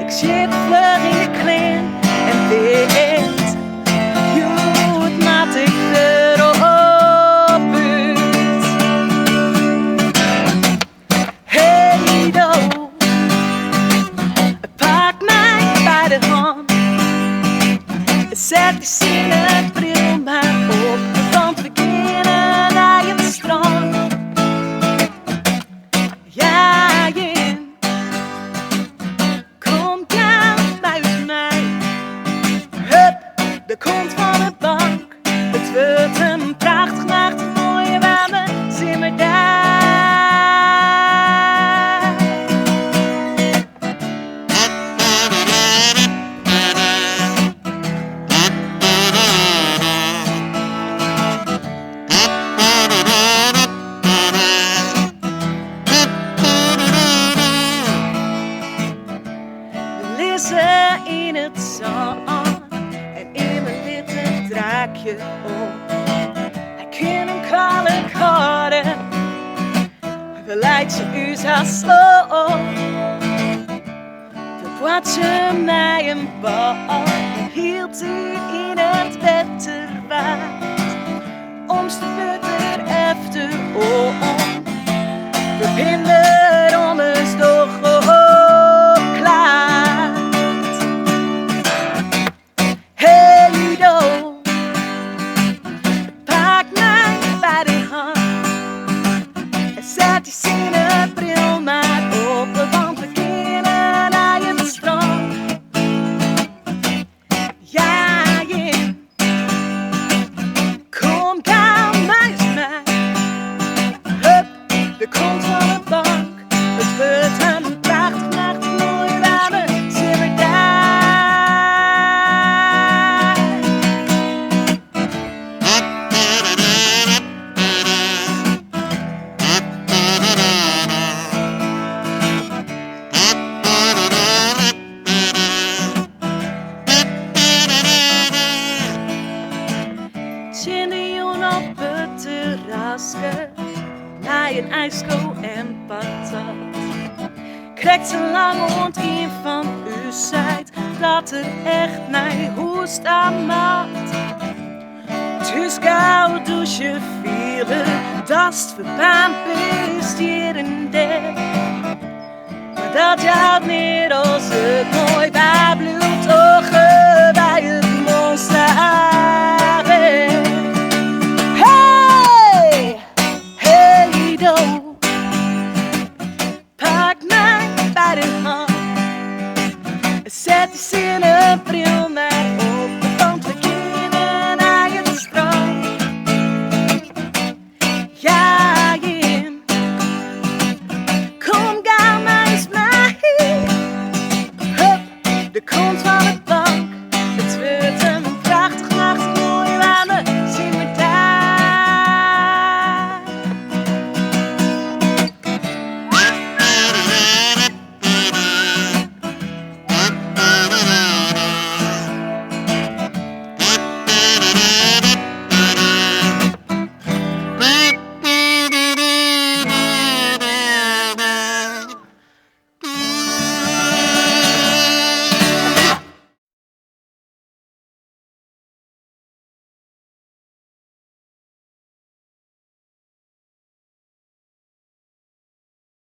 Ik zit vlug in je kleren en weet je hoe maat ik erop uit. Hey do, pak mij bij de hand. Zet die zonnebril maar op, want we beginnen naar het strand. Ja, yeah. Kom gauw bij mij. Hup, de kont van de bank. Het wordt een prachtig nacht, een mooie warme zomerdag. In het zand en in mijn witte draakje op. Hij kan een kalk houden, we leidt ze u zo op. Dan wordt je mij een bal, hield u in het bed terwijl. Ons de butter efter om, we binden om eens toch op klaar. Hey do, pak mij bij de hand en zet die zonnebril maar op, want we kunnen naar het strand. Ja, yeah. Kom gauw bij mij. Hup, de kont van de bank. Het wordt een prachtig nacht, een mooie warme zomerdag. Chindion op het terrasje, bij een ijsko en patat. Krijgt ze lang rond in van u zijt, dat er echt naar hoest aan maakt. Dus gauw douche vielen, dat is verbaan best hier en daar. Maar dat houdt niet als het mooi bij bloedogen bij het monster. Hey, hey do, pak mij bij de hand. Zet die zonnebril maar op, want we kunnen naar het strand. Ja, yeah. Kom gauw maar eens mij. Hup, de kont van het